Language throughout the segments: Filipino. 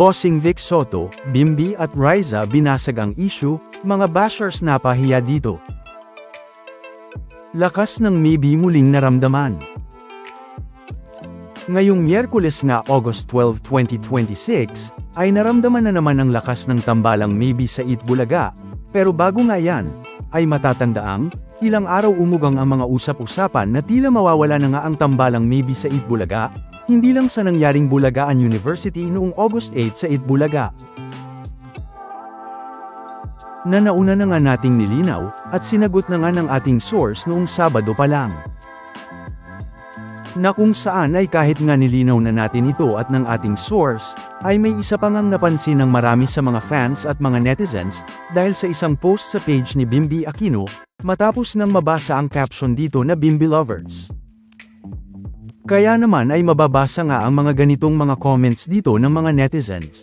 Bossing Vic Soto, Bimby at Riza binasag ang issue, mga bashers napahiya dito. Lakas ng maybe muling naramdaman. Ngayong Miyerkules nga August 12, 2026, ay naramdaman na naman ang lakas ng tambalang maybe sa Itbulaga, pero bago nga yan, ay matatandaang, ilang araw umugang ang mga usap-usapan na tila mawawala na nga ang tambalang maybe sa Itbulaga, hindi lang sa nangyaring Bulagaan University noong August 8 sa Itbulaga. Na nauna na nga nating nilinaw, at sinagot na nga ng ating source noong Sabado pa lang. Na kung saan ay kahit nga nilinaw na natin ito at ng ating source, ay may isa pa ngang napansin ng marami sa mga fans at mga netizens, dahil sa isang post sa page ni Bimby Aquino, matapos nang mabasa ang caption dito na Bimby Lovers. Kaya naman ay mababasa nga ang mga ganitong mga comments dito ng mga netizens.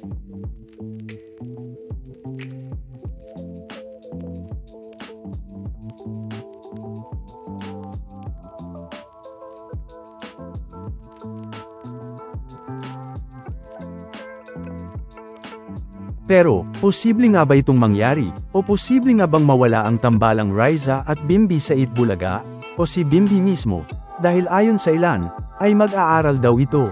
Pero, posible nga ba itong mangyari, o posible nga bang mawala ang tambalang Riza at Bimby sa Itbulaga, o si Bimby mismo, dahil ayon sa ilan, ay mag-aaral daw ito.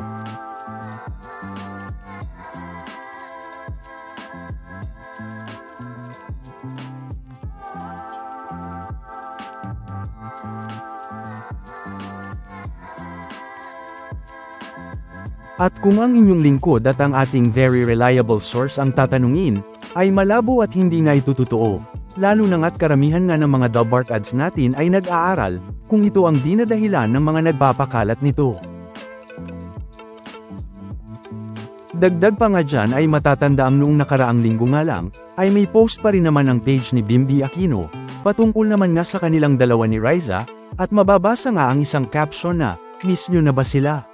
At kung ang inyong lingkod at ang ating very reliable source ang tatanungin, ay malabo at hindi nga ito totoo. Lalo na nga't karamihan nga ng mga Dabark ads natin ay nag-aaral, kung ito ang dinadahilan ng mga nagpapakalat nito. Dagdag pa nga dyan ay matatandaang noong nakaraang linggo nga lang, ay may post pa rin naman ang page ni Bimby Aquino, patungkol naman nga sa kanilang dalawa ni Riza, at mababasa nga ang isang caption na, "Miss nyo na ba sila?"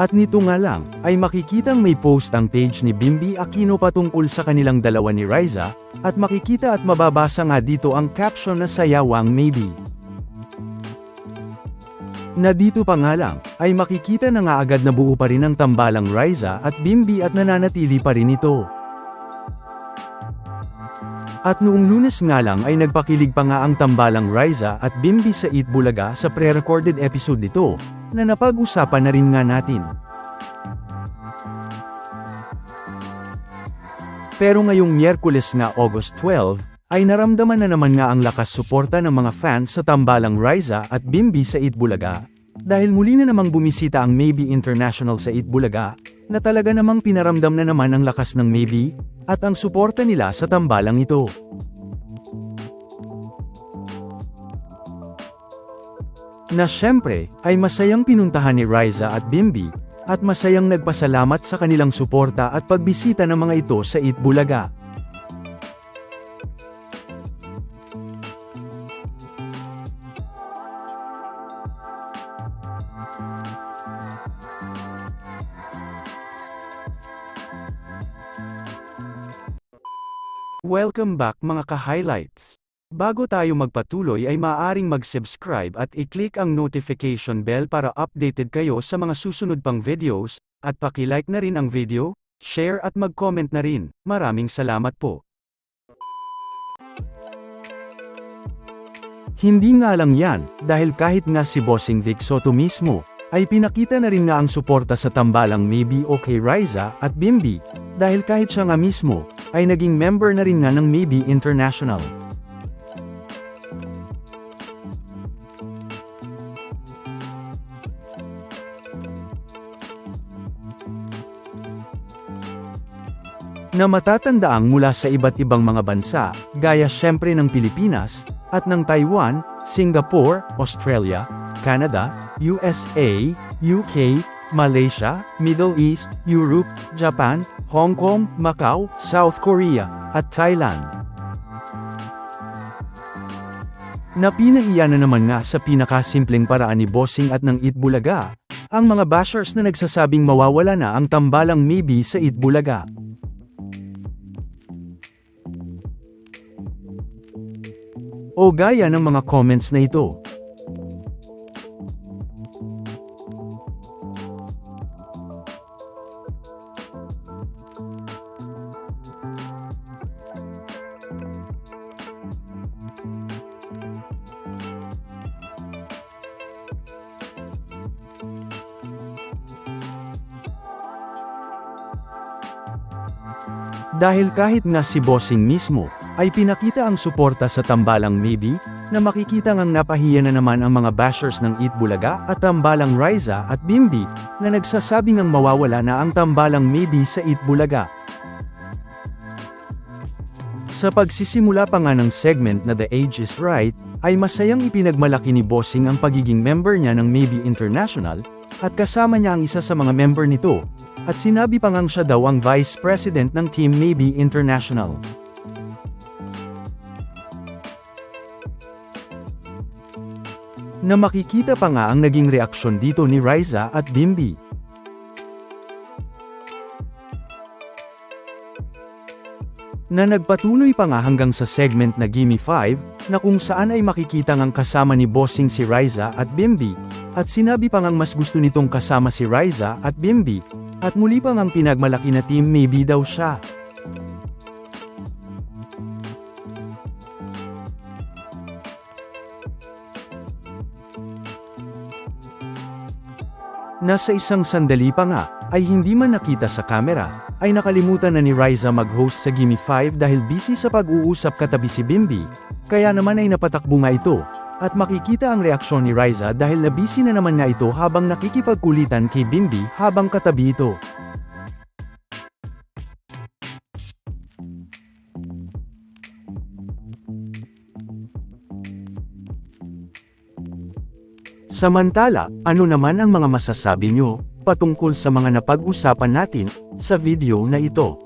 At nito nga lang, ay makikitang may post ang page ni Bimby Aquino patungkol sa kanilang dalawa ni Riza, at makikita at mababasa nga dito ang caption na sayawang maybe. Na dito pa nga lang, ay makikita na nga agad na buo pa rin ang tambalang Riza at Bimby at nananatili pa rin ito. At noong Lunes nga lang ay nagpakilig pa nga ang tambalang Riza at Bimby sa Itbulaga sa pre-recorded episode nito, na napag-usapan na rin nga natin. Pero ngayong Miyerkules nga August 12, ay naramdaman na naman nga ang lakas suporta ng mga fans sa tambalang Riza at Bimby sa Itbulaga, dahil muli na namang bumisita ang Maybe International sa Itbulaga, na talaga namang pinaramdam na naman ang lakas ng Maybe, at ang suporta nila sa tambalang ito. Na syempre, ay masayang pinuntahan ni Riza at Bimby, at masayang nagpasalamat sa kanilang suporta at pagbisita ng mga ito sa Itbulaga. Welcome back mga ka-highlights! Bago tayo magpatuloy ay maaaring mag-subscribe at i-click ang notification bell para updated kayo sa mga susunod pang videos, at paki-like na rin ang video, share at mag-comment na rin. Maraming salamat po. Hindi nga lang yan, dahil kahit nga si Bossing Vic Soto mismo, ay pinakita na rin nga ang suporta sa tambalang Maybe Okay Riza at Bimby, dahil kahit siya nga mismo, ay naging member na rin nga ng Maybe International. Na matatandaang mula sa iba't ibang mga bansa, gaya syempre ng Pilipinas, at ng Taiwan, Singapore, Australia, Canada, USA, UK, Malaysia, Middle East, Europe, Japan, Hong Kong, Macau, South Korea, at Thailand. Na pinahiya na naman nga sa pinakasimpleng paraan ni Bossing at ng Itbulaga, ang mga bashers na nagsasabing mawawala na ang tambalang Maybe sa Itbulaga. O gaya ng mga comments na ito. Dahil kahit nga si Bossing mismo, ay pinakita ang suporta sa tambalang Maybe, na makikita ngang napahiya na naman ang mga bashers ng Eat Bulaga at tambalang Riza at Bimbi, na nagsasabing ang mawawala na ang tambalang Maybe sa Eat Bulaga. Sa pagsisimula pa nga ng segment na The Age is Right, ay masayang ipinagmalaki ni Bossing ang pagiging member niya ng Maybe International, at kasama niya ang isa sa mga member nito, at sinabi pa ngang siya daw ang Vice President ng Team Maybe International. Na makikita pa nga ang naging reaksyon dito ni Riza at Bimbi. Na nagpatuloy pa nga hanggang sa segment na Gimme 5, na kung saan ay makikita ngang kasama ni Bossing si Riza at Bimbi, at sinabi pa ngang mas gusto nitong kasama si Riza at Bimbi, at muli pa ngang pinagmalaki na Team Maybe daw siya. Nasa isang sandali pa nga, ay hindi man nakita sa kamera, ay nakalimutan na ni Riza mag-host sa Gimme 5 dahil busy sa pag-uusap katabi si Bimbi, kaya naman ay napatakbo nga ito, at makikita ang reaksyon ni Riza dahil na busy na naman nga ito habang nakikipagkulitan kay Bimbi habang katabi ito. Samantala, ano naman ang mga masasabi nyo patungkol sa mga napag-usapan natin sa video na ito?